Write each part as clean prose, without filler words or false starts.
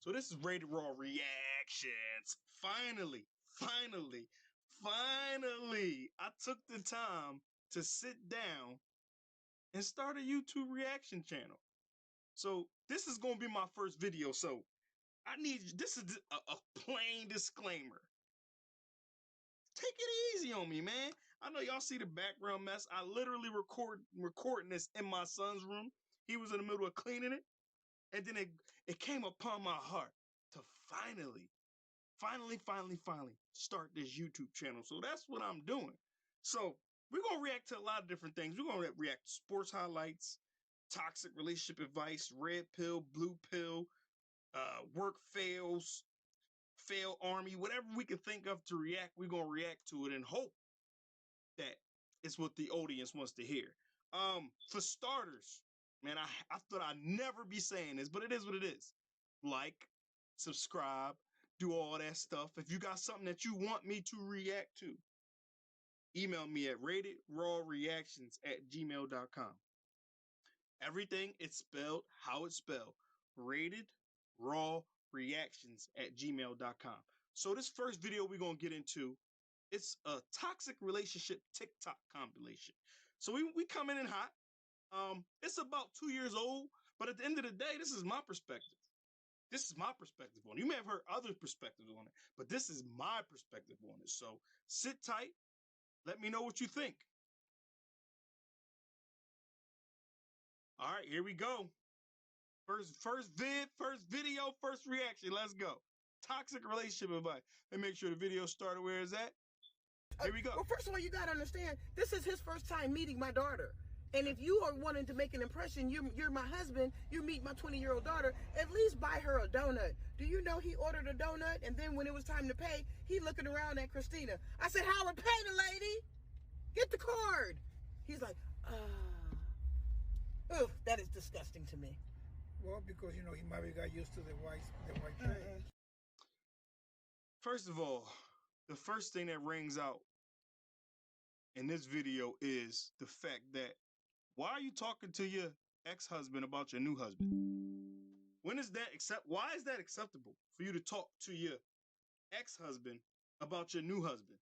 So this is Rated Raw Reactions. Finally, I took the time to sit down and start a YouTube reaction channel. So this is going to be my first video. So this is a plain disclaimer. Take it easy on me, man. I know y'all see the background mess. I literally recording this in my son's room. He was in the middle of cleaning it. And then it came upon my heart to finally start this YouTube channel. So that's what I'm doing. So we're going to react to a lot of different things. We're going to react to sports highlights, toxic relationship advice, red pill, blue pill, work fails, fail army, whatever we can think of to react, we're going to react to it and hope that it's what the audience wants to hear. For starters, man, I thought I'd never be saying this, but it is what it is. Like, subscribe, do all that stuff. If you got something that you want me to react to, email me at ratedrawreactions@gmail.com. Everything is spelled how it's spelled. ratedrawreactions@gmail.com. So this first video we're going to get into, it's a toxic relationship TikTok compilation. So we coming in hot. It's about 2 years old, but at the end of the day, this is my perspective. This is my perspective on it. You may have heard other perspectives on it, but this is my perspective on it. So sit tight. Let me know what you think. All right, here we go. First video, first reaction. Let's go. Toxic relationship advice. Let me make sure the video started where it's at. Here we go. Well, first of all, you got to understand, this is his first time meeting my daughter. And if you are wanting to make an impression, you're my husband, you meet my 20-year-old daughter, at least buy her a donut. Do you know he ordered a donut, and then when it was time to pay, he looking around at Christina. I said, Howard, pay the lady. Get the card. He's like, ugh, that is disgusting to me. Well, because, you know, he might have got used to the white tray. First of all, the first thing that rings out in this video is the fact that why are you talking to your ex-husband about your new husband? Why is that acceptable for you to talk to your ex-husband about your new husband?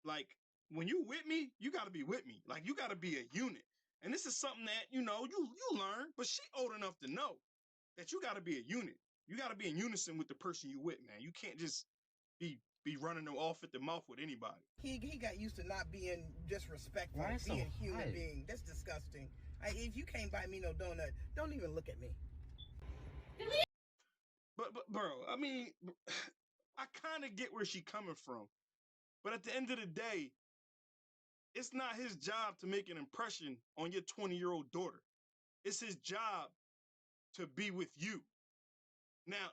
Like, when you with me, you got to be with me. Like, you got to be a unit. And this is something that, you know, you learn, but she old enough to know that you got to be a unit. You got to be in unison with the person you with, man. You can't just be running them off at the mouth with anybody. He got used to not being disrespectful, being a human being. That's disgusting. If you can't buy me no donut, don't even look at me. But bro, I mean, I kind of get where she coming from. But at the end of the day, it's not his job to make an impression on your 20-year-old daughter. It's his job to be with you. Now,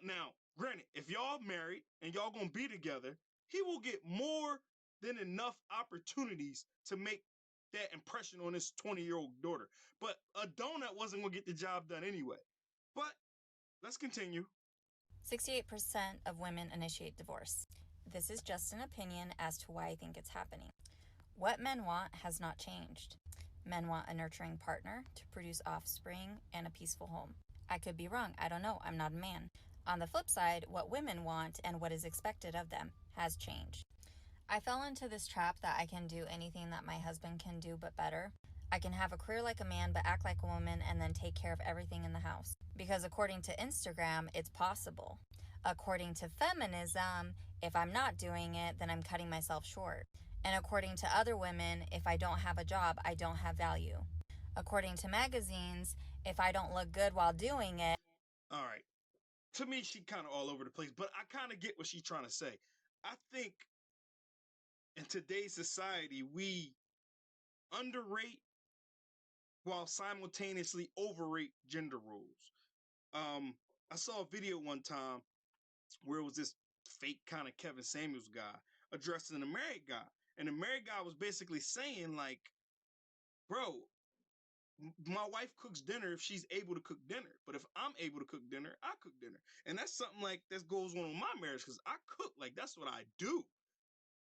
granted, if y'all married and y'all gonna be together, he will get more than enough opportunities to make that impression on his 20-year-old daughter. But a donut wasn't gonna get the job done anyway. But let's continue. 68% of women initiate divorce. This is just an opinion as to why I think it's happening. What men want has not changed. Men want a nurturing partner to produce offspring and a peaceful home. I could be wrong. I don't know. I'm not a man. On the flip side, what women want and what is expected of them has changed. I fell into this trap that I can do anything that my husband can do but better. I can have a career like a man but act like a woman and then take care of everything in the house. Because according to Instagram, it's possible. According to feminism, if I'm not doing it, then I'm cutting myself short. And according to other women, if I don't have a job, I don't have value. According to magazines, if I don't look good while doing it... All right. To me, she kind of all over the place, but I kind of get what she's trying to say. I think in today's society, we underrate while simultaneously overrate gender roles. I saw a video one time where it was this fake kind of Kevin Samuels guy addressing a married guy. And the married guy was basically saying, like, bro, my wife cooks dinner if she's able to cook dinner. But if I'm able to cook dinner, I cook dinner. And that's something like that goes on in my marriage because I cook. Like, that's what I do.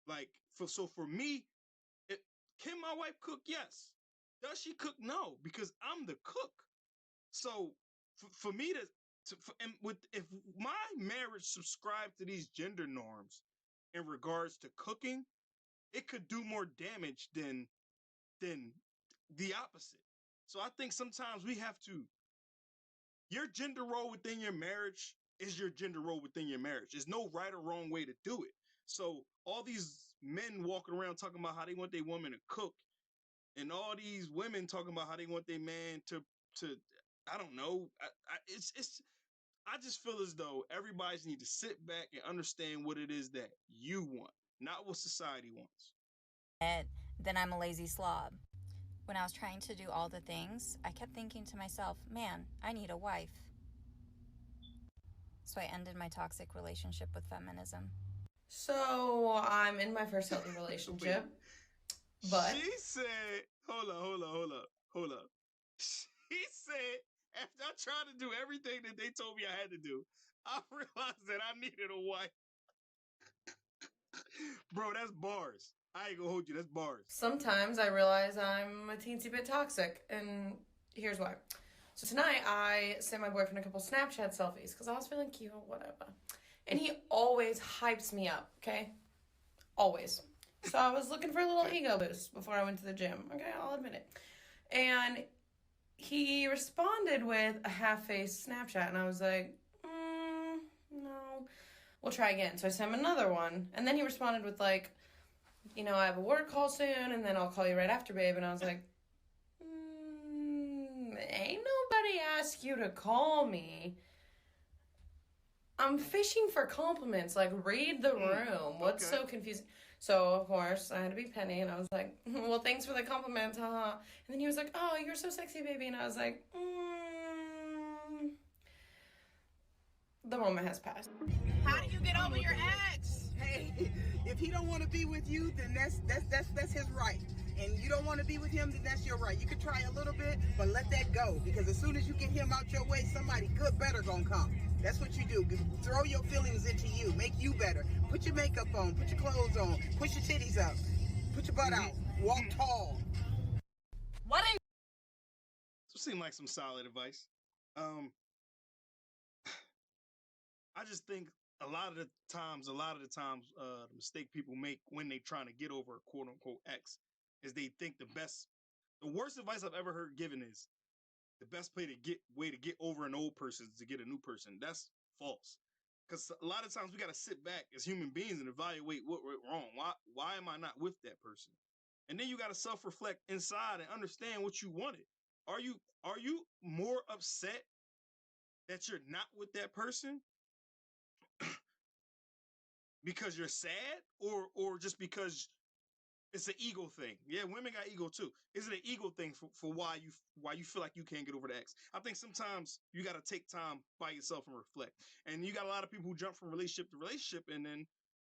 Like, so for me, can my wife cook? Yes. Does she cook? No, because I'm the cook. So for me if my marriage subscribed to these gender norms in regards to cooking, it could do more damage than the opposite. So I think sometimes we have to. Your gender role within your marriage is your gender role within your marriage. There's no right or wrong way to do it. So all these men walking around talking about how they want their woman to cook, and all these women talking about how they want their man to I don't know. I just feel as though everybody need to sit back and understand what it is that you want, not what society wants. Then I'm a lazy slob. When I was trying to do all the things, I kept thinking to myself, man, I need a wife. So I ended my toxic relationship with feminism. So I'm in my first healthy relationship, but she said, hold up. She said, after I tried to do everything that they told me I had to do, I realized that I needed a wife. Bro, that's bars. I ain't gonna hold you. That's bars. Sometimes I realize I'm a teensy bit toxic, and here's why. So tonight I sent my boyfriend a couple Snapchat selfies because I was feeling cute or whatever. And he always hypes me up, okay? Always. So I was looking for a little ego boost before I went to the gym, okay? I'll admit it. And he responded with a half-faced Snapchat, and I was like, no. We'll try again. So I sent him another one, and then he responded with like, you know, I have a work call soon, and then I'll call you right after, babe. And I was like, ain't nobody asked you to call me. I'm fishing for compliments. Like, read the room. What's so confusing? So, of course, I had to be petty, and I was like, well, thanks for the compliment, haha. And then he was like, oh, you're so sexy, baby. And I was like, the moment has passed. How do you get over your ex? Hey, if he don't want to be with you, then that's his right. And you don't want to be with him, then that's your right. You can try a little bit, but let that go. Because as soon as you get him out your way, somebody good better gonna come. That's what you do. Throw your feelings into you. Make you better. Put your makeup on. Put your clothes on. Push your titties up. Put your butt out. Walk tall. What in? Seemed like some solid advice. I just think a lot of the times, the mistake people make when they trying to get over a quote unquote ex is they think the worst advice I've ever heard given is the best way to get over an old person is to get a new person. That's false. Because a lot of times we got to sit back as human beings and evaluate what went wrong. Why am I not with that person? And then you got to self-reflect inside and understand what you wanted. Are you more upset that you're not with that person because you're sad, or just because it's an ego thing? Yeah, women got ego too. Is it an ego thing for why you feel like you can't get over the ex? I think sometimes you got to take time by yourself and reflect. And you got a lot of people who jump from relationship to relationship, and then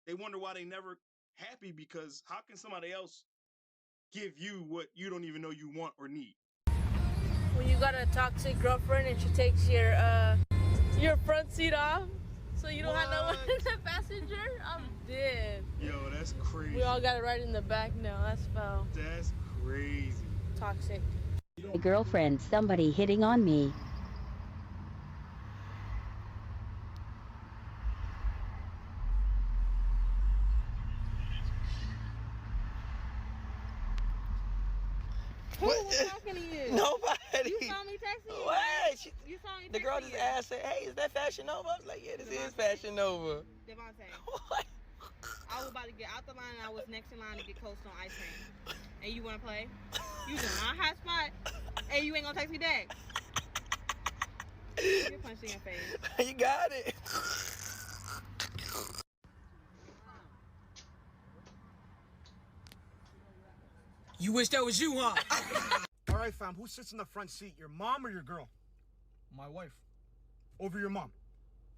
they wonder why they never happy, because how can somebody else give you what you don't even know you want or need? When you got a toxic girlfriend and she takes your front seat off, so you don't have no one in the passenger, I'm dead. Yo, that's crazy. We all got it right in the back now. That's foul. That's crazy. Toxic. My girlfriend, somebody hitting on me. Who's talking to you? Nobody. You saw me texting you? What? You saw me texting The girl just you? asked, said, hey, is that Fashion Nova? I was like, yeah, this is Fashion Nova. Devontae. What? I was about to get out the line and I was next in line to get Cold Stone ice cream. And you wanna play? Using my hotspot and you ain't gonna text me back. You're punching your face. You got it. You wish that was you, huh? All right, fam, who sits in the front seat, your mom or your girl? My wife. Over your mom.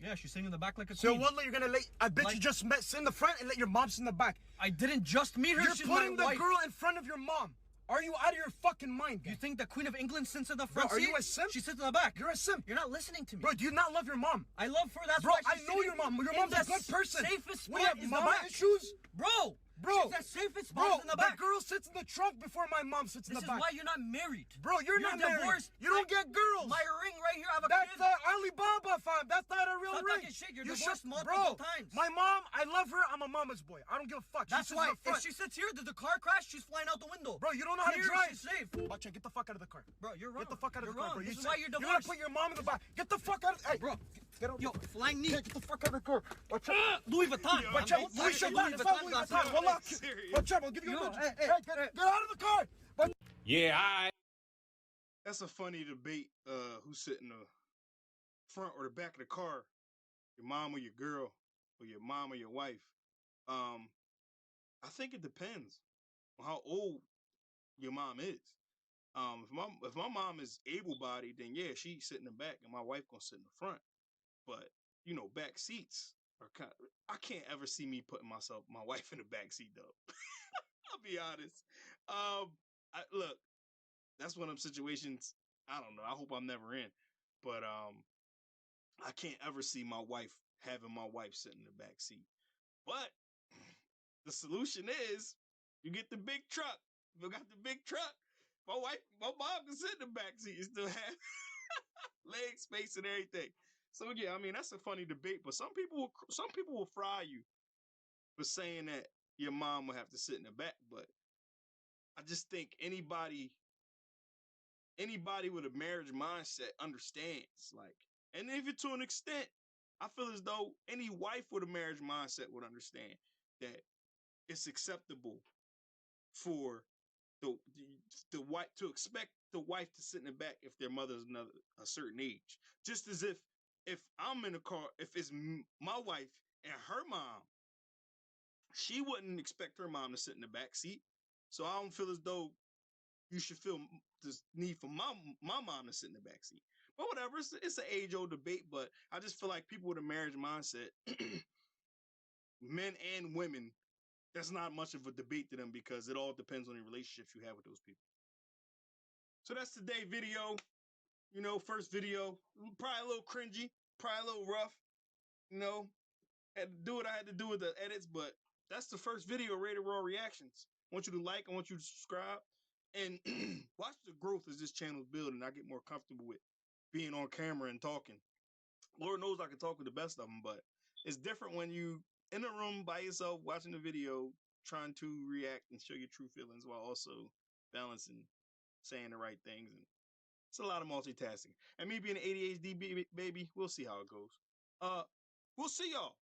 Yeah, she's sitting in the back like a So queen. what, you're gonna let, I bet you just sit in the front and let your mom sit in the back. I didn't just meet her, You're she's putting my the wife. girl in front of your mom. Are you out of your fucking mind, guy? You think the Queen of England sits in the front Bro, are seat? you a simp? She sits in the back. You're a simp. You're not listening to me. Bro, do you not love your mom? I love her, that's Bro, why I she's know sitting your mom. Your in mom's a the good person. Safest We spot have is mama the back. issues. Bro, Bro, She's the safest bro, spot in the that back. girl sits in the trunk before my mom sits in This the is back. why you're not married. Bro, you're not married. divorced. You don't get girls. My ring right here, I have a That's kid. Alibaba, fam. That's not a real Stop ring. talking shit. You're You divorced should- multiple bro, times. My mom, I love her. I'm a mama's boy. I don't give a fuck. That's she why sits in the front. if she sits here, there's a car crash, she's flying out the window. Bro, you don't know how to Here, drive. she's safe. Bacha, get the fuck out of the car. Bro, you're wrong. Get the fuck out of You're the car, wrong. bro. This is why you're You're divorced. gonna put your mom in the back. Get the fuck out of. Hey, Bro, get out. yo, flying knee. Get the fuck out of the car. Watch out. Louis Vuitton. Yo, Watch I'm out. not Louis serious. Vuitton. It's not Louis Vuitton. Vuitton. Wallah. Serious. Watch out. I'll give you Yo, a bunch. hey, Hey, get out of the car. That's a funny debate. Who's sitting in the front or the back of the car? Your mom or your girl, or your mom or your wife? I think it depends on how old your mom is. If my mom is able-bodied, then yeah, she sit in the back, and my wife gonna sit in the front. But you know, back seats are kind. I can't ever see me putting my wife in the back seat though. I'll be honest. Look, that's one of them situations. I don't know. I hope I'm never in, but I can't ever see my wife having my wife sit in the back seat. But the solution is you get the big truck. If you got the big truck, my mom can sit in the back seat and still have leg space and everything. So yeah, I mean that's a funny debate, but some people will fry you for saying that your mom will have to sit in the back. But I just think anybody with a marriage mindset understands, like, and even to an extent, I feel as though any wife with a marriage mindset would understand that it's acceptable for the wife to expect the wife to sit in the back if their mother's a certain age. Just as if I'm in a car, if it's my wife and her mom, she wouldn't expect her mom to sit in the back seat. So I don't feel as though you should feel this need for my mom to sit in the back seat. But whatever, it's an age-old debate, but I just feel like people with a marriage mindset, men and women, that's not much of a debate to them because it all depends on the relationships you have with those people. So that's today's video. You know, first video, probably a little cringy, probably a little rough. You know, had to do what I had to do with the edits, but that's the first video, Rated Raw Reactions. I want you to like, I want you to subscribe, and watch the growth as this channel is building. I get more comfortable with being on camera and talking. Lord knows I can talk with the best of them, but it's different when you in a room by yourself watching the video, trying to react and show your true feelings while also balancing saying the right things. And it's a lot of multitasking. And me being an ADHD baby, we'll see how it goes. We'll see y'all